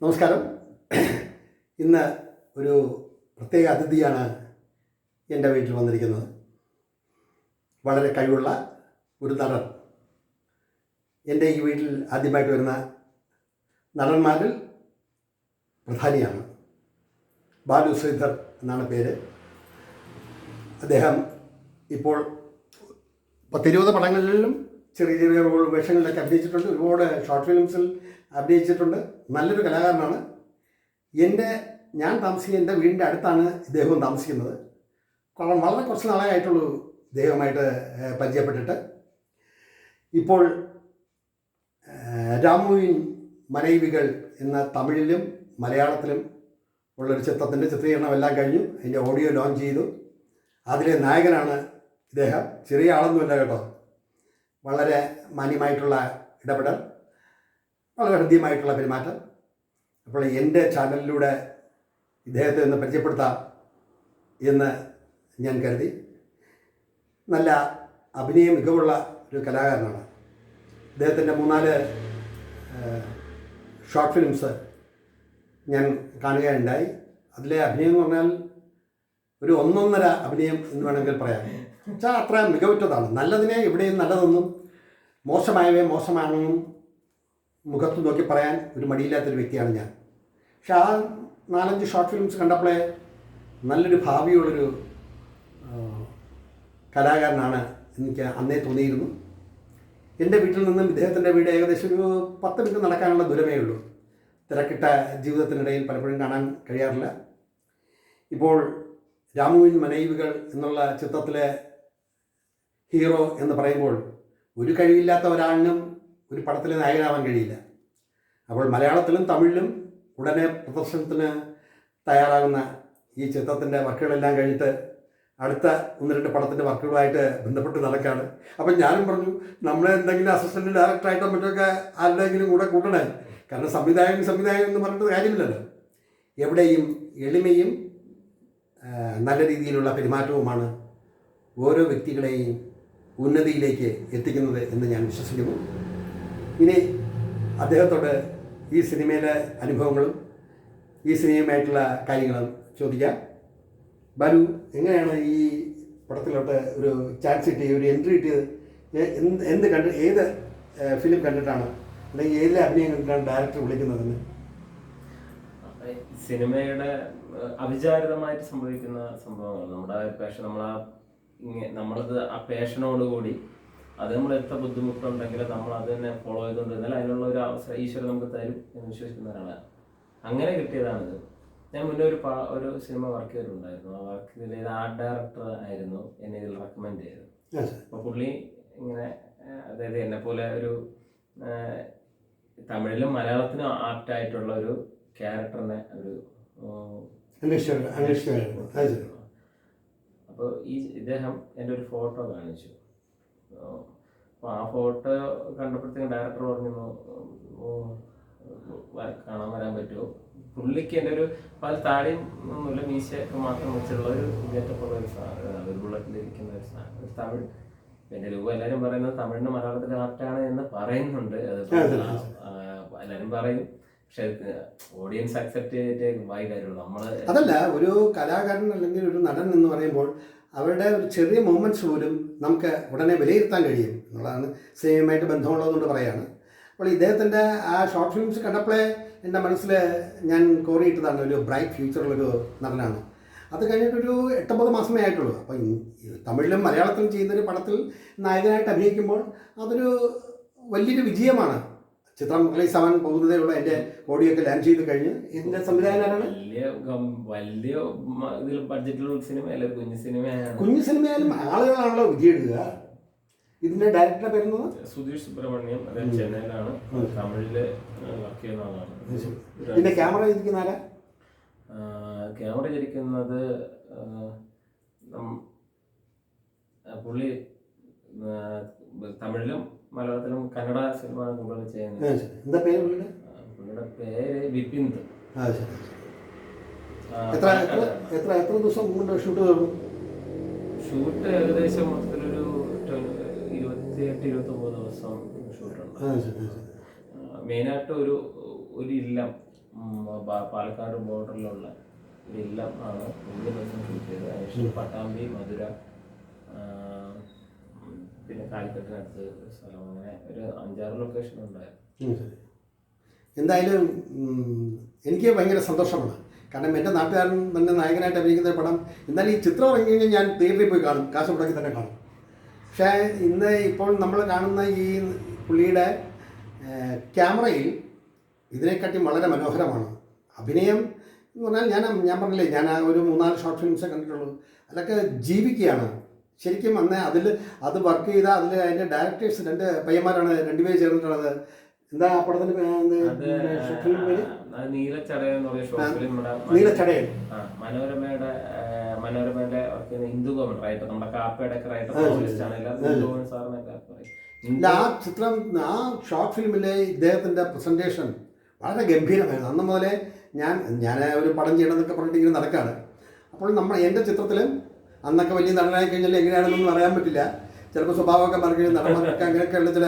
നമസ്കാരം. ഇന്ന് ഒരു പ്രത്യേക അതിഥിയാണ് എൻ്റെ വീട്ടിൽ വന്നിരിക്കുന്നത്. വളരെ കഴിവുള്ള ഒരു നടൻ. എൻ്റെ ഈ വീട്ടിൽ ആദ്യമായിട്ട് വരുന്ന നടന്മാരിൽ പ്രധാനിയാണ്. ബാലു ശ്രീധർ എന്നാണ് പേര്. അദ്ദേഹം ഇപ്പോൾ 10-20 പടങ്ങളിലും ചെറിയ ചെറിയ വേഷങ്ങളിലൊക്കെ അഭിനയിച്ചിട്ടുണ്ട്. ഒരുപാട് ഷോർട്ട് ഫിലിംസിൽ അഭിനയിച്ചിട്ടുണ്ട്. നല്ലൊരു കലാകാരനാണ്. ഞാൻ താമസിക്കുന്ന എൻ്റെ വീടിൻ്റെ അടുത്താണ് ഇദ്ദേഹവും താമസിക്കുന്നത്. വളരെ കുറച്ച് നാളായിട്ടുള്ളൂ ഇദ്ദേഹവുമായിട്ട് പരിചയപ്പെട്ടിട്ട്. ഇപ്പോൾ രാമുവിൻ മനൈവികൾ എന്ന തമിഴിലും മലയാളത്തിലും ഉള്ളൊരു ചിത്രത്തിൻ്റെ ചിത്രീകരണം എല്ലാം കഴിഞ്ഞു. അതിൻ്റെ ഓഡിയോ ലോഞ്ച് ചെയ്തു. അതിലെ നായകനാണ് ഇദ്ദേഹം. ചെറിയ ആളൊന്നുമല്ല കേട്ടോ. വളരെ മാന്യമായിട്ടുള്ള ഇടപെടൽ, വളരെ ഹൃദ്യമായിട്ടുള്ള പെരുമാറ്റം. അപ്പോൾ എൻ്റെ ചാനലിലൂടെ ഇദ്ദേഹത്തെ ഒന്ന് പരിചയപ്പെടുത്താം എന്ന് ഞാൻ കരുതി. നല്ല അഭിനയ മികവുള്ള ഒരു കലാകാരനാണ്. ഇദ്ദേഹത്തിൻ്റെ 3-4 ഷോർട്ട് ഫിലിംസ് ഞാൻ കാണുകയുണ്ടായി. അതിലെ അഭിനയം എന്ന് പറഞ്ഞാൽ ഒരു ഒന്നൊന്നര അഭിനയം എന്ന് വേണമെങ്കിൽ പറയാം. വെച്ചാൽ അത്ര മികവുറ്റതാണ്. നല്ലതിനെ എവിടെയും നല്ലതെന്നും മോശമായവയെ മോശമാണെന്നും മുഖത്ത് നോക്കി പറയാൻ ഒരു മടിയില്ലാത്തൊരു വ്യക്തിയാണ് ഞാൻ. പക്ഷെ ആ 4-5 ഷോർട്ട് ഫിലിംസ് കണ്ടപ്പോഴേ നല്ലൊരു ഭാവിയുള്ളൊരു കലാകാരനാണ് എനിക്ക് അന്നേ തോന്നിയിരുന്നു. എൻ്റെ വീട്ടിൽ നിന്നും ഇദ്ദേഹത്തിൻ്റെ വീട് ഏകദേശം ഒരു 10 മിനിറ്റ് നടക്കാനുള്ള ദൂരമേ ഉള്ളൂ. തിരക്കിട്ട ജീവിതത്തിനിടയിൽ പലപ്പോഴും കാണാൻ കഴിയാറില്ല. ഇപ്പോൾ രാമുവിൻ മനൈവികൾ എന്നുള്ള ചിത്രത്തിലെ ഹീറോ എന്ന് പറയുമ്പോൾ ഒരു കഴിവില്ലാത്ത ഒരാളിനും ഒരു പടത്തിലെ നായകനാവാൻ കഴിയില്ല. അപ്പോൾ മലയാളത്തിലും തമിഴിലും ഉടനെ പ്രദർശനത്തിന് തയ്യാറാകുന്ന ഈ ചിത്രത്തിൻ്റെ വർക്കുകളെല്ലാം കഴിഞ്ഞിട്ട് അടുത്ത 1-2 പടത്തിൻ്റെ വർക്കുകളുമായിട്ട് ബന്ധപ്പെട്ട് നടക്കുകയാണ്. അപ്പം ഞാനും പറഞ്ഞു, നമ്മളെ എന്തെങ്കിലും അസിസ്റ്റൻറ്റ് ഡയറക്ടറായിട്ടോ മറ്റൊക്കെ ആരുടെയെങ്കിലും കൂടെ കൂട്ടണേ. കാരണം സംവിധായകൻ എന്ന് പറഞ്ഞിട്ട് കാര്യമില്ലല്ലോ. എവിടെയും എളിമയും നല്ല രീതിയിലുള്ള പെരുമാറ്റവുമാണ് ഓരോ വ്യക്തികളെയും ഉന്നതിയിലേക്ക് എത്തിക്കുന്നത് എന്ന് ഞാൻ വിശ്വസിക്കുന്നു. ഇനി അദ്ദേഹത്തോട് ഈ സിനിമയിലെ അനുഭവങ്ങളും ഈ സിനിമയുമായിട്ടുള്ള കാര്യങ്ങളും ചോദിക്കാം. ബാലു, എങ്ങനെയാണ് ഈ പടത്തിലോട്ട് ഒരു ചാൻസ് കിട്ടിയത്, ഒരു എൻട്രി കിട്ടിയത്? ഏത് ഫിലിം കണ്ടിട്ടാണ്, അല്ലെങ്കിൽ ഏതിലെ അഭിനയം കണ്ടിട്ടാണ് ഡയറക്ടർ വിളിക്കുന്നതെന്ന്? സിനിമയുടെ അവിചാരിതമായിട്ട് സംഭവിക്കുന്ന സംഭവങ്ങൾ, നമ്മളത് ആ പാഷനോടുകൂടി അത് നമ്മൾ എത്ര ബുദ്ധിമുട്ടുണ്ടെങ്കിലും നമ്മൾ അത് തന്നെ ഫോളോ ചെയ്തുകൊണ്ടിരുന്നാൽ അതിനുള്ള ഒരു അവസരം ഈശ്വരൻ നമുക്ക് തരും എന്ന് വിശ്വസിക്കുന്ന ഒരാളാണ്. അങ്ങനെ കിട്ടിയതാണിത്. ഞാൻ മുന്നേ ഒരു സിനിമ വർക്ക് ചെയ്തിട്ടുണ്ടായിരുന്നു. ആ വർക്ക് ചെയ്ത് ആർട്ട് ഡയറക്ടർ ആയിരുന്നു എന്നെ ഇതിൽ റെക്കമെൻഡ് ചെയ്തത്. അപ്പോൾ പുള്ളി ഇങ്ങനെ, അതായത് എന്നെപ്പോലെ ഒരു തമിഴിലും മലയാളത്തിനും ആപ്റ്റായിട്ടുള്ള ഒരു ക്യാരക്ടറിനെ ഒരു അപ്പോൾ ഇദ്ദേഹം എൻ്റെ ഒരു ഫോട്ടോ കാണിച്ചു. അപ്പോൾ ആ ഫോട്ടോ കണ്ടപ്പോഴത്തേക്കും ഡയറക്ടർ പറഞ്ഞു, കാണാൻ വരാൻ പറ്റുമോ? പുള്ളിക്ക് എൻ്റെ ഒരു പല താടിയും ഒന്നുമില്ല, മീശയൊക്കെ മാത്രം വെച്ചുള്ള ഒരു ഗെറ്റപ്പുള്ള ഒരു ബുള്ളറ്റിലിരിക്കുന്ന ഒരു തമിഴ്. എൻ്റെ രൂപ എല്ലാവരും പറയുന്നത് തമിഴിന് മലയാളത്തിൽ ആപ്റ്റാണ് എന്ന് പറയുന്നുണ്ട്. അത് എല്ലാവരും പറയും. പക്ഷെ ഓഡിയൻസ് അക്സെപ്റ്റ് ചെയ്തിട്ട് വായിക്കാരുള്ളൂ. അതല്ല, ഒരു കലാകാരൻ അല്ലെങ്കിൽ ഒരു നടൻ എന്ന് പറയുമ്പോൾ അവരുടെ ഒരു ചെറിയ മൊമെൻറ്റ്സ് പോലും നമുക്ക് ഉടനെ വിലയിരുത്താൻ കഴിയും എന്നുള്ളതാണ് സിനിമയുമായിട്ട് ബന്ധമുള്ളതുകൊണ്ട് പറയുകയാണ്. അപ്പോൾ ഇദ്ദേഹത്തിൻ്റെ ആ ഷോർട്ട് ഫിലിംസ് കണ്ടപ്പോഴേ എൻ്റെ മനസ്സിൽ ഞാൻ കോറിയിട്ടതാണ് ഒരു ബ്രൈറ്റ് ഫ്യൂച്ചറുള്ളൊരു നടനാണ്. അത് കഴിഞ്ഞിട്ടൊരു 8-9 മാസമേ ആയിട്ടുള്ളൂ. അപ്പോൾ തമിഴിലും മലയാളത്തിലും ചെയ്യുന്നൊരു പടത്തിൽ നായകനായിട്ട് അഭിനയിക്കുമ്പോൾ അതൊരു വലിയൊരു വിജയമാണ്. ചിത്രം റിലീസ് ആവാൻ പോകുന്നതേ ഉള്ളൂ. എൻ്റെ ഓഡിയോ ഒക്കെ ലാൻഡ് ചെയ്ത് കഴിഞ്ഞ്. ഇതിൻ്റെ സംവിധായകനാണ് വലിയ ഇതിൽ ബഡ്ജറ്റിലുള്ള സിനിമയല്ല, കുഞ്ഞു സിനിമയായാലും ആളുകളാണല്ലോ വിജയിടുക. ഇതിന്റെ ഡയറക്ടറുടെ പേരുന്നത് സുധീഷ് സുബ്രഹ്മണ്യം. ചെന്നൈയിലാണ്, തമിഴില് വർക്ക് ചെയ്യുന്ന ആളാണ്. ഇതിന്റെ ക്യാമറ ഇരിക്കുന്ന ആരാ? ക്യാമറ ഇരിക്കുന്നത് പുള്ളി തമിഴിലും മലയാളത്തിലും കന്നഡ സിനിമ കൂടുതൽ ചെയ്യുന്നത്. എന്താ പേര് പുള്ളിയുടെ? പുള്ളിയുടെ പേര് വിപിന്ദ്. എത്ര ദിവസം കൊണ്ട് ഷൂട്ട് തീർന്നു? ഷൂട്ട് ഏകദേശം മൊത്തത്തിലൊരു 28-29 ദിവസം ഷൂട്ടുണ്ട്. മെയിനായിട്ട് ഒരു ഇല്ലം പാലക്കാട് ബോർഡറിലുള്ള ഒരു ഇല്ലം ആണ് വലിയ ദിവസം ഷൂട്ട് ചെയ്തത്. അതിനുശേഷം പട്ടാമ്പി, മധുര, പിന്നെ കാലിക്കറ്റിനടുത്ത് ഒരു സ്ഥലം, അങ്ങനെ ഒരു 5-6 ലൊക്കേഷൻ ഉണ്ടായിരുന്നു. എന്തായാലും എനിക്ക് ഭയങ്കര സന്തോഷമാണ്. കാരണം എൻ്റെ നാട്ടുകാരൻ തന്നെ നായകനായിട്ട് അഭിനയിക്കുന്ന പടം എന്തായാലും ഈ ചിത്രം ഇറങ്ങി കഴിഞ്ഞാൽ ഞാൻ തിയേറ്ററിൽ പോയി കാണും, കാശ് മുടക്കി തന്നെ കാണും. പക്ഷേ ഇന്ന് ഇപ്പോൾ നമ്മൾ കാണുന്ന ഈ പുള്ളിയുടെ ക്യാമറയിൽ ഇതിനെക്കാട്ടി വളരെ മനോഹരമാണ് അഭിനയം എന്ന് പറഞ്ഞാൽ. ഞാൻ പറഞ്ഞില്ലേ, ഞാൻ ഒരു 3-4 ഷോർട്ട് ഫിലിംസേ കണ്ടിട്ടുള്ളൂ. അതൊക്കെ ജീവിക്കുകയാണ് ശരിക്കും. അന്ന് അത് വർക്ക് ചെയ്ത അതിൻ്റെ ഡയറക്ടേഴ്സ് 2 പയ്യന്മാരാണ്, 2 പേര് ചേർന്നിട്ടുള്ളത്. എന്താ ആ പടത്തിന്റെ നീലച്ചടയൻ, മനോരമയുടെ ഹിന്ദു ഗവൺമെന്റ് റൈറ്റർ, നമ്മുടെ കാപ്പയുടെ ഒക്കെ റൈറ്റർ ആ ചിത്രം, ആ ഷോർട്ട് ഫിലിമിലെ ഇദ്ദേഹത്തിന്റെ പ്രസന്റേഷൻ വളരെ ഗംഭീരമായിരുന്നു. അന്ന് മുതലേ ഞാൻ ഒരു പടം ചെയ്യണമെന്നൊക്കെ പറഞ്ഞിട്ട് ഇങ്ങനെ നടക്കാണ്. അപ്പോൾ എൻ്റെ ചിത്രത്തിലും അന്നൊക്കെ വലിയ നടനായി കഴിഞ്ഞാൽ എങ്ങനെയാണെന്നൊന്നും അറിയാൻ പറ്റില്ല. ചിലപ്പോൾ സ്വഭാവമൊക്കെ മാറി നടന്മാർക്ക് അങ്ങനെയൊക്കെയുള്ള ചില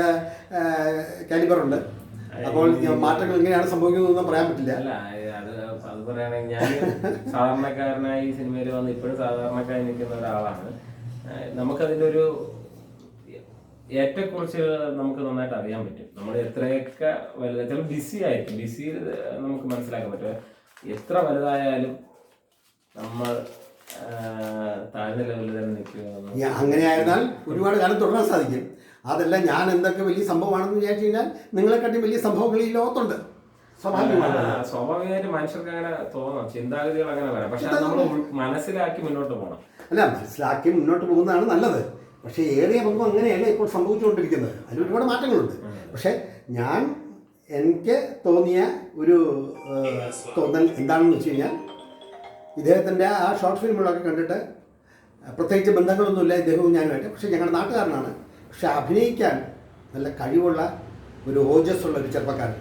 കാലിബറുണ്ട്. അപ്പോൾ മാറ്റങ്ങൾ എങ്ങനെയാണ് സംഭവിക്കുന്നതെന്നും പറയാൻ പറ്റില്ല. അത് പറയുകയാണെങ്കിൽ ഞാൻ സാധാരണക്കാരനായി ഈ സിനിമയിൽ വന്ന് ഇപ്പോഴും സാധാരണക്കാരായി നിൽക്കുന്ന ഒരാളാണ്. നമുക്കതിൻ്റെ ഒരു ഏറ്റക്കുറിച്ച് നമുക്ക് നന്നായിട്ട് അറിയാൻ പറ്റും. നമ്മൾ എത്രയൊക്കെ വലുത്, ചില ബിസി ആയിരിക്കും, ബിസി നമുക്ക് മനസ്സിലാക്കാൻ പറ്റും. എത്ര വലുതായാലും നമ്മൾ താഴ്ന്ന ലെവലിൽ തന്നെ നിൽക്കുക. അങ്ങനെയായിരുന്നാൽ ഒരുപാട് കാലം തുടരാൻ സാധിക്കും. അതല്ല, ഞാൻ എന്തൊക്കെ വലിയ സംഭവമാണെന്ന് വിചാരിച്ചു കഴിഞ്ഞാൽ നിങ്ങളെക്കാട്ടി വലിയ സംഭവങ്ങൾ ഈ ലോകത്തുണ്ട്. സ്വാഭാവികമായിട്ട് മനുഷ്യർക്ക് അങ്ങനെ തോന്നാം, ചിന്താഗതികൾ അങ്ങനെ വരാം. പക്ഷെ നമ്മൾ മനസ്സിലാക്കി മുന്നോട്ട് പോകണം. അല്ല, മനസ്സിലാക്കി മുന്നോട്ട് പോകുന്നതാണ് നല്ലത്. പക്ഷേ ഏറിയ പങ്കും അങ്ങനെയല്ല ഇപ്പോൾ സംഭവിച്ചുകൊണ്ടിരിക്കുന്നത്. അതിൽ ഒരുപാട് മാറ്റങ്ങളുണ്ട്. പക്ഷേ എനിക്ക് തോന്നിയ ഒരു തോന്നൽ എന്താണെന്ന് വെച്ച് കഴിഞ്ഞാൽ, ഇദ്ദേഹത്തിൻ്റെ ആ ഷോർട്ട് ഫിലിമുകളൊക്കെ കണ്ടിട്ട് പ്രത്യേകിച്ച് ബന്ധങ്ങളൊന്നുമില്ല ഇദ്ദേഹവും ഞാനുമായിട്ട്. പക്ഷേ ഞങ്ങളുടെ നാട്ടുകാരനാണ്. പക്ഷെ അഭിനയിക്കാൻ നല്ല കഴിവുള്ള ഒരു ഓജസ്സുള്ള ഒരു ചെറുപ്പക്കാരൻ.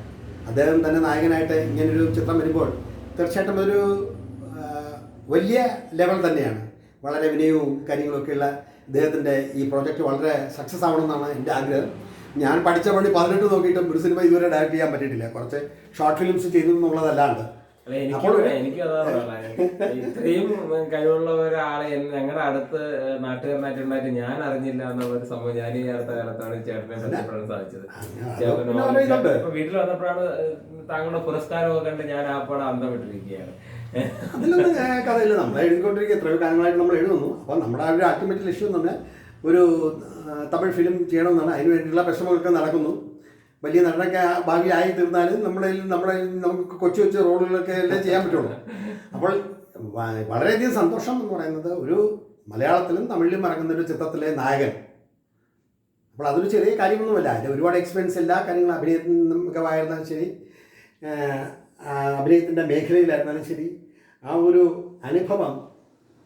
അദ്ദേഹം തന്നെ നായകനായിട്ട് ഇങ്ങനൊരു ചിത്രം വരുമ്പോൾ തീർച്ചയായിട്ടും ഒരു വലിയ ലെവൽ തന്നെയാണ്. വളരെ വിനയവും കാര്യങ്ങളൊക്കെയുള്ള ഇദ്ദേഹത്തിൻ്റെ ഈ പ്രോജക്റ്റ് വളരെ സക്സസ് ആവണമെന്നാണ് എൻ്റെ ആഗ്രഹം. ഞാൻ പഠിച്ച പണി 18 നോക്കിയിട്ടും ഒരു സിനിമ ഇതുവരെ ഡയറക്റ്റ് ചെയ്യാൻ പറ്റിയിട്ടില്ല. കുറച്ച് ഷോർട്ട് ഫിലിംസ് ചെയ്തു എന്നുള്ളതല്ലാണ്ട്. എനിക്ക് ഇത്രയും കഴിവുള്ള ഒരാളെ ഞങ്ങളുടെ അടുത്ത് നാട്ടുകാരനായിട്ടുണ്ടായിട്ട് ഞാൻ അറിഞ്ഞില്ല എന്നുള്ളൊരു സംഭവം ഞാൻ ഈ അടുത്ത കാലത്താണ് ചേട്ടനെ ബന്ധപ്പെടാൻ സാധിച്ചത്. ഇപ്പൊ വീട്ടിൽ വന്നപ്പോഴാണ് താങ്കളുടെ പുരസ്കാരമൊക്കെ കണ്ട് ഞാൻ ആ പടം അന്തം വിട്ടിരിക്കുകയാണ്. അതിലൊന്നും കഥയില്ല. നമ്മൾ എഴുതിക്കൊണ്ടിരിക്കുക എത്രയോ കാലങ്ങളായിട്ട് നമ്മൾ എഴുതുന്നു. അപ്പോൾ നമ്മുടെ ആ ഒരു അൾട്ടിമേറ്റ് ലക്ഷ്യം എന്ന് പറഞ്ഞാൽ ഒരു തമിഴ് ഫിലിം ചെയ്യണമെന്നാണ്. അതിന് വേണ്ടിയിട്ടുള്ള പരിശ്രമങ്ങളൊക്കെ നടക്കുന്നു. വലിയ നടനൊക്കെ ഭാഗ്യമായി തീർന്നാലും നമുക്ക് കൊച്ചു കൊച്ചു റോളുകളൊക്കെ അല്ലേ ചെയ്യാൻ പറ്റുള്ളൂ. അപ്പോൾ വളരെയധികം സന്തോഷം എന്ന് പറയുന്നത് ഒരു മലയാളത്തിലും തമിഴിലും ഇറങ്ങുന്ന ഒരു ചിത്രത്തിലെ നായകൻ. അപ്പോൾ അതൊരു ചെറിയ കാര്യമൊന്നുമല്ല. അതിൽ ഒരുപാട് എക്സ്പീരിയൻസ് എല്ലാ കാര്യങ്ങളും അഭിനയത്തിന് മികവായിരുന്നാലും ശരി, അഭിനയത്തിൻ്റെ മേഖലയിലായിരുന്നാലും ശരി, ആ ഒരു അനുഭവം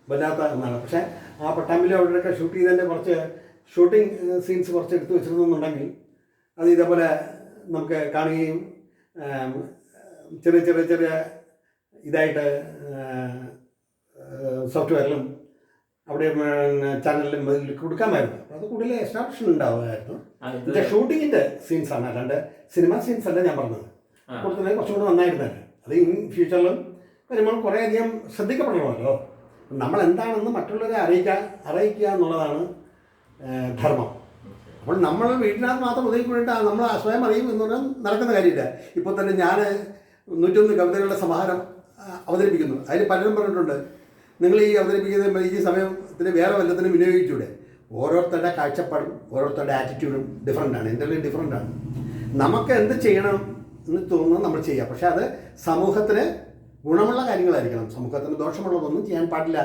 വല്ലാത്ത ഒന്നാണ്. പക്ഷേ ആ പട്ടാമ്പിലെ അവിടെയൊക്കെ ഷൂട്ട് ചെയ്തതിൻ്റെ കുറച്ച് ഷൂട്ടിംഗ് സീൻസ് കുറച്ച് എടുത്തു വെച്ചിരുന്നുണ്ടെങ്കിൽ അത് ഇതേപോലെ നമുക്ക് കാണുകയും ചെറിയ ഇതായിട്ട് സോഫ്റ്റ്വെയറിലും അവിടെ ചാനലിലും കൊടുക്കാമായിരുന്നു. അത് കൂടുതൽ എസ്റ്റാബ്ലിഷൻ ഉണ്ടാവുമായിരുന്നു. ഇതിൻ്റെ ഷൂട്ടിങ്ങിൻ്റെ സീൻസാണ്, അല്ലാണ്ട് സിനിമ സീൻസ് അല്ല ഞാൻ പറഞ്ഞത്. കൊടുക്കുന്നത് കുറച്ചും കൂടെ നന്നായിരുന്നല്ലേ. അത് ഇൻ ഫ്യൂച്ചറിലും വരുമ്പോൾ കുറേയധികം ശ്രദ്ധിക്കപ്പെടണമല്ലോ. നമ്മൾ എന്താണെന്ന് മറ്റുള്ളവരെ അറിയിക്കുക എന്നുള്ളതാണ് ധർമ്മം. അപ്പോൾ നമ്മൾ വീട്ടിനകത്ത് മാത്രം ഒതുക്കിക്കൊണ്ടിട്ട് നമ്മൾ സ്വയം അറിയും എന്ന് പറഞ്ഞാൽ നടക്കുന്ന കാര്യമില്ല. ഇപ്പോൾ തന്നെ ഞാൻ 101 കവിതകളുടെ സമാഹാരം അവതരിപ്പിക്കുന്നു. അതിൽ പലരും പറഞ്ഞിട്ടുണ്ട്, നിങ്ങൾ ഈ അവതരിപ്പിക്കുന്ന ഈ സമയത്തിന് വേറെ വല്ലത്തിനും വിനിയോഗിച്ചൂടെ. ഓരോരുത്തരുടെ കാഴ്ചപ്പാടും ഓരോരുത്തരുടെ ആറ്റിറ്റ്യൂഡും ഡിഫറൻ്റാണ്, എൻ്റെ ഡിഫറൻ്റാണ്. നമുക്ക് എന്ത് ചെയ്യണം എന്ന് തോന്നുന്നത് നമ്മൾ ചെയ്യുക. പക്ഷേ അത് സമൂഹത്തിന് ഗുണമുള്ള കാര്യങ്ങളായിരിക്കണം. സമൂഹത്തിന് ദോഷമുള്ളതൊന്നും ചെയ്യാൻ പാടില്ല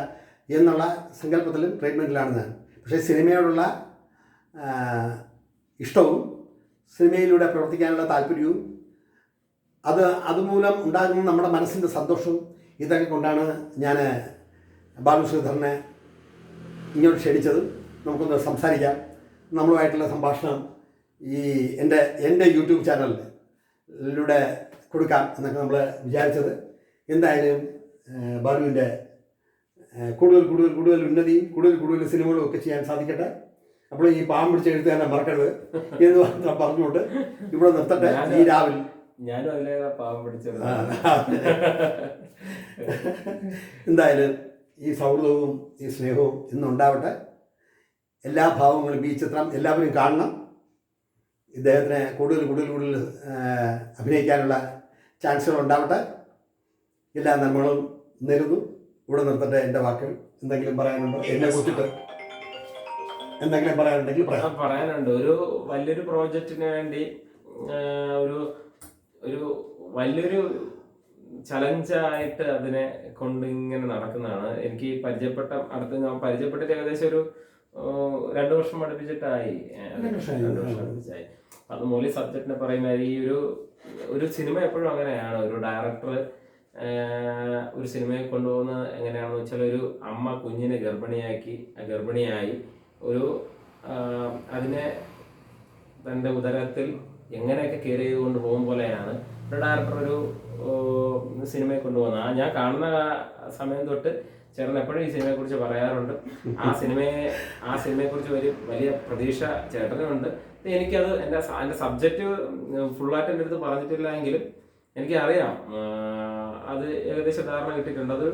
എന്നുള്ള സങ്കല്പത്തിലും ട്രീറ്റ്മെൻറ്റിലാണ് ഞാൻ. പക്ഷേ സിനിമയോടുള്ള ഇഷ്ടവും സിനിമയിലൂടെ പ്രവർത്തിക്കാനുള്ള താല്പര്യവും അതുമൂലം ഉണ്ടാകുന്ന നമ്മുടെ മനസ്സിൻ്റെ സന്തോഷവും ഇതൊക്കെ കൊണ്ടാണ് ഞാൻ ബാലു ശ്രീധരനെ ഇങ്ങോട്ട് ക്ഷണിച്ചത്. നമുക്കൊന്ന് സംസാരിക്കാം. നമ്മളുമായിട്ടുള്ള സംഭാഷണം ഈ എൻ്റെ യൂട്യൂബ് ചാനലിലൂടെ കൊടുക്കാം എന്നൊക്കെ നമ്മൾ വിചാരിച്ചത്. എന്തായാലും ബാലുവിൻ്റെ കൂടുതൽ ഉന്നതിയും കൂടുതൽ സിനിമകളും ഒക്കെ ചെയ്യാൻ സാധിക്കട്ടെ. അപ്പോൾ ഈ പാമ്പ് പിടിച്ച് എഴുത്ത് തന്നെ മറക്കരുത് എന്ന് പറഞ്ഞുകൊണ്ട് ഇവിടെ നിർത്തട്ടെ. ഈ രാവിലെ ഞാനും അതിലേറെ പാവം പിടിച്ചത്. എന്തായാലും ഈ സൗഹൃദവും ഈ സ്നേഹവും ഇന്നുണ്ടാവട്ടെ. എല്ലാ ഭാവങ്ങളും ഈ ചിത്രം എല്ലാവരും കാണണം. ഇദ്ദേഹത്തിന് കൂടുതൽ അഭിനയിക്കാനുള്ള ചാൻസുകൾ ഉണ്ടാവട്ടെ. എല്ലാ നന്മകളും നേരുന്നു. ഇവിടെ നിർത്തട്ടെ എൻ്റെ വാക്കുകൾ. എന്തെങ്കിലും പറയാനുണ്ടോ എന്നെ കുറിച്ചിട്ട്? എന്തെങ്കിലും പറയാനുണ്ടെങ്കിൽ പറയാനുണ്ട്. ഒരു വലിയൊരു പ്രോജക്റ്റിന് വേണ്ടി ഒരു വലിയൊരു ചലഞ്ചായിട്ട് അതിനെ കൊണ്ട് ഇങ്ങനെ നടക്കുന്നതാണ്. എനിക്ക് ഞാൻ പരിചയപ്പെട്ടിട്ട് ഏകദേശം ഒരു 2 വർഷം അടുപ്പിച്ചിട്ടായി. 2 വർഷം അടുപ്പിച്ചായി. അത് മൂലം സബ്ജക്റ്റിനെ പറയുന്ന ഈ ഒരു സിനിമ എപ്പോഴും അങ്ങനെയാണ്. ഒരു ഡയറക്ടർ ഒരു സിനിമയെ കൊണ്ടുപോകുന്നത് എങ്ങനെയാണെന്ന് വെച്ചാൽ, ഒരു അമ്മ കുഞ്ഞിനെ ഗർഭിണിയായി അതിനെ തൻ്റെ ഉദരത്തിൽ എങ്ങനെയൊക്കെ കെയർ ചെയ്തുകൊണ്ട് പോകും പോലെയാണ് ഒരു ഡയറക്ടർ ഒരു സിനിമയെ കൊണ്ടുപോകുന്നത്. ഞാൻ കാണുന്ന സമയം തൊട്ട് ചേട്ടൻ എപ്പോഴും ഈ സിനിമയെക്കുറിച്ച് പറയാറുണ്ട്. ആ സിനിമയെക്കുറിച്ച് വലിയ പ്രതീക്ഷ ചേട്ടനുണ്ട്. എനിക്കത് എൻ്റെ സബ്ജക്റ്റ് ഫുള്ളായിട്ട് എൻ്റെ അടുത്ത് പറഞ്ഞിട്ടില്ല എങ്കിലും എനിക്കറിയാം അത് ഏകദേശം ധാരണ കിട്ടിയിട്ടുണ്ട്. അത്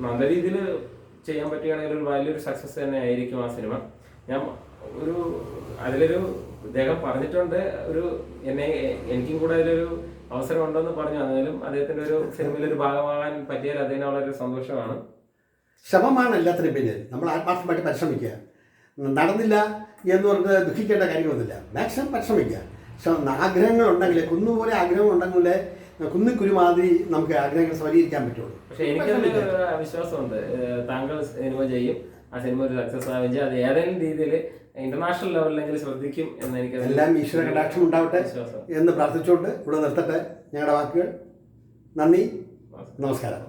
നല്ല രീതിയിൽ ചെയ്യാൻ പറ്റുകയാണെങ്കിൽ ഒരു വലിയൊരു സക്സസ് തന്നെ ആയിരിക്കും ആ സിനിമ. ഞാൻ അതിലൊരു അദ്ദേഹം പറഞ്ഞിട്ടുണ്ട്, എനിക്കും കൂടെ അതിലൊരു അവസരം ഉണ്ടെന്ന് പറഞ്ഞു. എന്നാലും അദ്ദേഹത്തിൻ്റെ ഒരു സിനിമയിലൊരു ഭാഗമാകാൻ പറ്റിയാൽ അതിന് വളരെ സന്തോഷമാണ്. ശ്രമമാണ് എല്ലാത്തിനും പിന്നിൽ. നമ്മൾ ആത്മാർത്ഥമായിട്ട് പരിശ്രമിക്കുക. നടന്നില്ല എന്ന് പറഞ്ഞ് ദുഃഖിക്കേണ്ട കാര്യമൊന്നുമില്ല. മാക്സിമം പരിശ്രമിക്കുക. ആഗ്രഹങ്ങളുണ്ടെങ്കിൽ കുന്നുപോലെ ആഗ്രഹങ്ങളുണ്ടെങ്കിൽ കുന്നിക്കുരുമാതിരി നമുക്ക് ആഗ്രഹങ്ങൾ സ്വീകരിക്കാൻ പറ്റുള്ളൂ. പക്ഷെ എനിക്കതിൽ വിശ്വാസമുണ്ട്, താങ്കൾ സിനിമ ചെയ്യും, ആ സിനിമ ഒരു സക്സസ് ആവുകയും അത് ഏതെങ്കിലും രീതിയിൽ ഇന്റർനാഷണൽ ലെവലിലെങ്കിലും ശ്രദ്ധിക്കും എന്ന് എനിക്ക് എല്ലാം ഈശ്വര കടാക്ഷം ഉണ്ടാവട്ടെ എന്ന് പ്രാർത്ഥിച്ചുകൊണ്ട് ഇവിടെ നിർത്തട്ടെ ഞങ്ങളുടെ വാക്കുകൾ. നന്ദി, നമസ്കാരം.